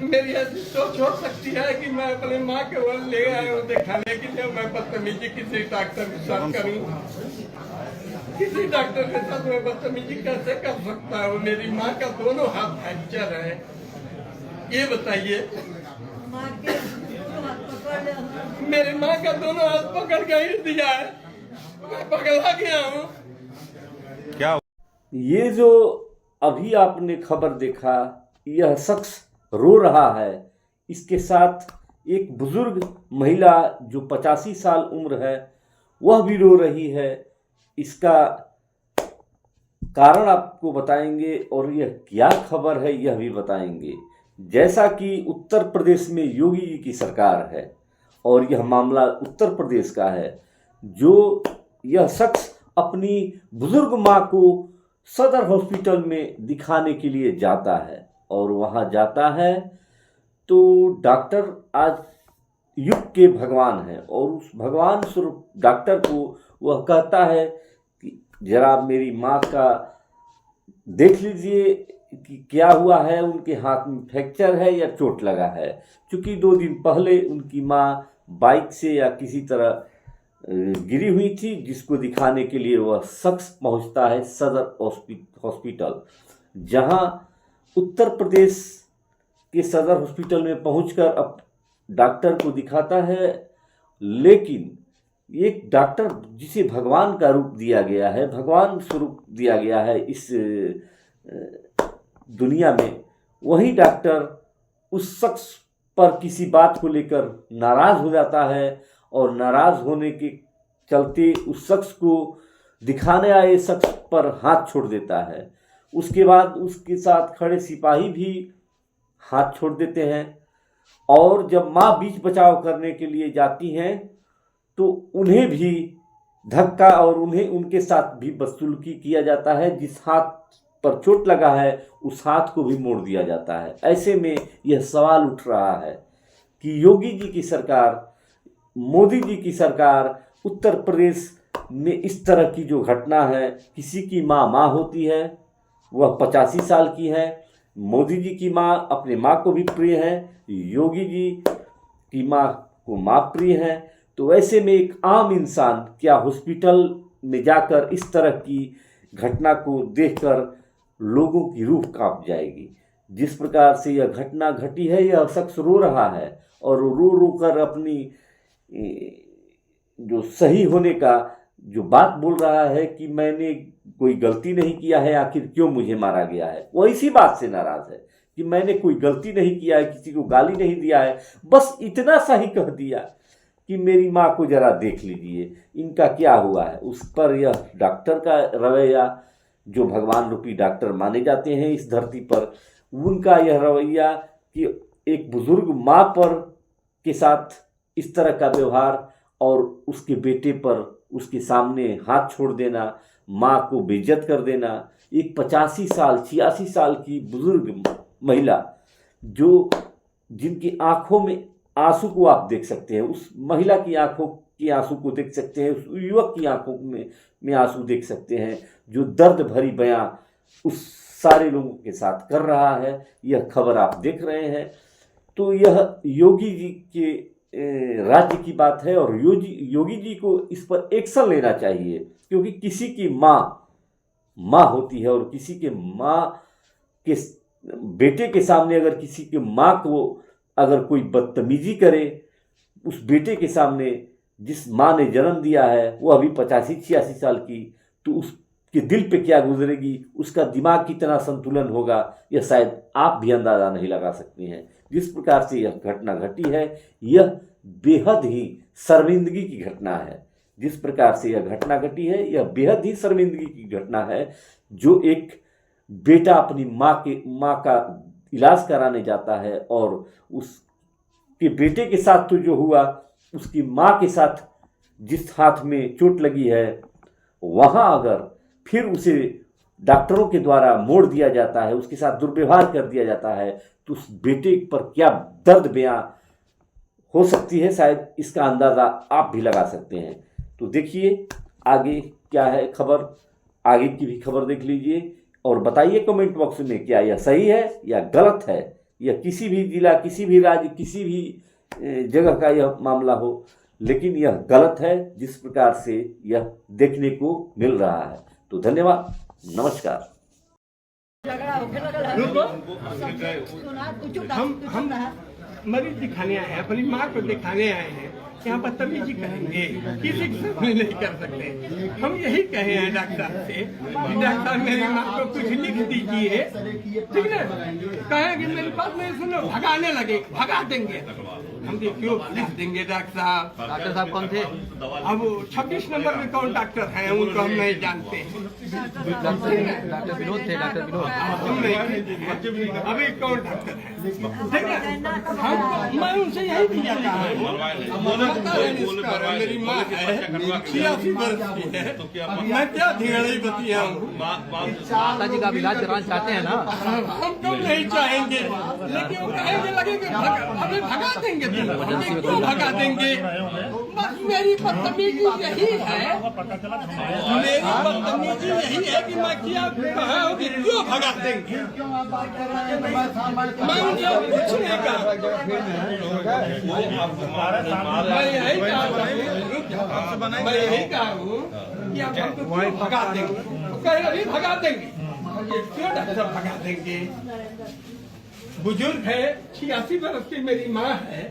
मेरी ऐसी सोच हो सकती है कि मैं अपने माँ के वहाँ ले आया हूँ दिखाने के लिए, मैं बदतमीजी किसी डॉक्टर के साथ करूँ? किसी डॉक्टर के साथ मैं बदतमीजी कैसे कर सकता हूँ? मेरी माँ का दोनों हाथ फ्रैक्चर है, ये बताइए। मेरी माँ का दोनों हाथ पकड़ के ही दिया है, मैं पगला गया हूँ। क्या ये जो अभी आपने खबर देखा, यह शख्स रो रहा है। इसके साथ एक बुजुर्ग महिला जो 85 साल उम्र है वह भी रो रही है। इसका कारण आपको बताएंगे और यह क्या खबर है यह भी बताएंगे। जैसा कि उत्तर प्रदेश में योगी जी की सरकार है और यह मामला उत्तर प्रदेश का है, जो यह शख्स अपनी बुजुर्ग माँ को सदर हॉस्पिटल में दिखाने के लिए जाता है और वहाँ जाता है तो डॉक्टर आज युग के भगवान हैं और उस भगवान स्वरूप डॉक्टर को वह कहता है कि जरा मेरी माँ का देख लीजिए कि क्या हुआ है, उनके हाथ में फ्रैक्चर है या चोट लगा है। क्योंकि 2 दिन पहले उनकी माँ बाइक से या किसी तरह गिरी हुई थी, जिसको दिखाने के लिए वह शख्स पहुंचता है सदर हॉस्पिटल। जहां उत्तर प्रदेश के सदर हॉस्पिटल में पहुंचकर अब डॉक्टर को दिखाता है, लेकिन एक डॉक्टर जिसे भगवान का रूप दिया गया है, भगवान स्वरूप दिया गया है इस दुनिया में, वही डॉक्टर उस शख्स पर किसी बात को लेकर नाराज हो जाता है और नाराज होने के चलते उस शख्स को दिखाने आए शख्स पर हाथ छोड़ देता है। उसके बाद उसके साथ खड़े सिपाही भी हाथ छोड़ देते हैं और जब माँ बीच बचाव करने के लिए जाती हैं तो उन्हें भी धक्का और उन्हें उनके साथ भी बदसलूकी किया जाता है। जिस हाथ पर चोट लगा है उस हाथ को भी मोड़ दिया जाता है। ऐसे में यह सवाल उठ रहा है कि योगी जी की सरकार, मोदी जी की सरकार, उत्तर प्रदेश में इस तरह की जो घटना है, किसी की माँ होती है, वह 85 साल की है। मोदी जी की माँ अपने माँ को भी प्रिय है, योगी जी की माँ को माँ प्रिय है। तो ऐसे में एक आम इंसान क्या हॉस्पिटल में जाकर इस तरह की घटना को देखकर लोगों की रूह कांप जाएगी। जिस प्रकार से यह घटना घटी है, यह शख्स रो रहा है और रो रो कर अपनी जो सही होने का जो बात बोल रहा है कि मैंने कोई गलती नहीं किया है, आखिर क्यों मुझे मारा गया है। वो इसी बात से नाराज है कि मैंने कोई गलती नहीं किया है, किसी को गाली नहीं दिया है, बस इतना सा ही कह दिया कि मेरी माँ को जरा देख लीजिए, इनका क्या हुआ है। उस पर यह डॉक्टर का रवैया, जो भगवान रूपी डॉक्टर माने जाते हैं इस धरती पर, उनका यह रवैया कि एक बुजुर्ग माँ पर के साथ इस तरह का व्यवहार और उसके बेटे पर उसके सामने हाथ छोड़ देना, माँ को बेइज्जत कर देना। एक 85 साल 86 साल की बुजुर्ग महिला जो जिनकी आंखों में आंसू को आप देख सकते हैं, उस महिला की आंखों की आंसू को देख सकते हैं, उस युवक की आंखों में आंसू देख सकते हैं, जो दर्द भरी बयां उस सारे लोगों के साथ कर रहा है। यह खबर आप देख रहे हैं। तो यह योगी जी के राज्य की बात है और योगी जी को इस पर एक्शन लेना चाहिए, क्योंकि किसी की माँ होती है और किसी के माँ के बेटे के सामने अगर किसी के माँ को अगर कोई बदतमीजी करे, उस बेटे के सामने जिस माँ ने जन्म दिया है वो अभी 85-86 साल की, तो उसके दिल पे क्या गुजरेगी, उसका दिमाग कितना संतुलन होगा, यह शायद आप भी अंदाज़ा नहीं लगा सकते हैं। जिस प्रकार से यह घटना घटी है, यह बेहद ही शर्मिंदगी की घटना है। जिस प्रकार से यह घटना घटी है, यह बेहद ही शर्मिंदगी की घटना है। जो एक बेटा अपनी माँ का इलाज कराने जाता है और उसके बेटे के साथ तो जो हुआ, उसकी माँ के साथ जिस हाथ में चोट लगी है, वहाँ अगर फिर उसे डॉक्टरों के द्वारा मोड़ दिया जाता है, उसके साथ दुर्व्यवहार कर दिया जाता है, तो उस बेटे पर क्या दर्द बयां हो सकती है, शायद इसका अंदाज़ा आप भी लगा सकते हैं। तो देखिए आगे क्या है खबर, आगे की भी खबर देख लीजिए और बताइए कमेंट बॉक्स में क्या यह सही है या गलत है, या किसी भी जिला, किसी भी राज्य, किसी भी जगह का यह मामला हो, लेकिन यह गलत है जिस प्रकार से यह देखने को मिल रहा है। तो धन्यवाद, नमस्कार। हम मरीज दिखाने आए हैं, अपनी माँ को दिखाने आए हैं, यहाँ बदतमीजी करेंगे, किसी के सामने नहीं कर सकते। हम यही कहे हैं डॉक्टर से कि डॉक्टर मेरी माँ को कुछ लिख दीजिए, ठीक है, कहेंगे मेरी बात नहीं सुनो, भगाने लगे, भगा देंगे। हम क्यों लिख देंगे डॉक्टर साहब? डॉक्टर साहब कौन थे? अब 26 नंबर में कौन डॉक्टर हैं उनको हम नहीं जानते। डॉक्टर विनोद थे, डॉक्टर विनोद। हम नहीं, अभी कौन डॉक्टर है, ठीक है। मैं उनसे यही किया था, मेरी माँ है 86 वर्ष की है, मैं क्या धीरे बतियाऊँ। माता जी का आप इलाज कराना चाहते हैं ना? हम क्यों नहीं चाहेंगे, लेकिन वो कहेंगे लगेंगे हमें भगा देंगे, हमें क्यों भगा देंगे? बस मेरी बदतमीजी यही है, मेरी बदतमीजी यही है कि मैं क्या कहा हूँ कि क्यों भगा देंगे। मैं उनसे कुछ नहीं कहा, मैं यही कहा हूँ कि आप हमको क्यों भगा देंगे। कहे अभी भगा देंगे, क्यों डॉक्टर भगा देंगे? बुजुर्ग है, 86 वर्ष की मेरी माँ है,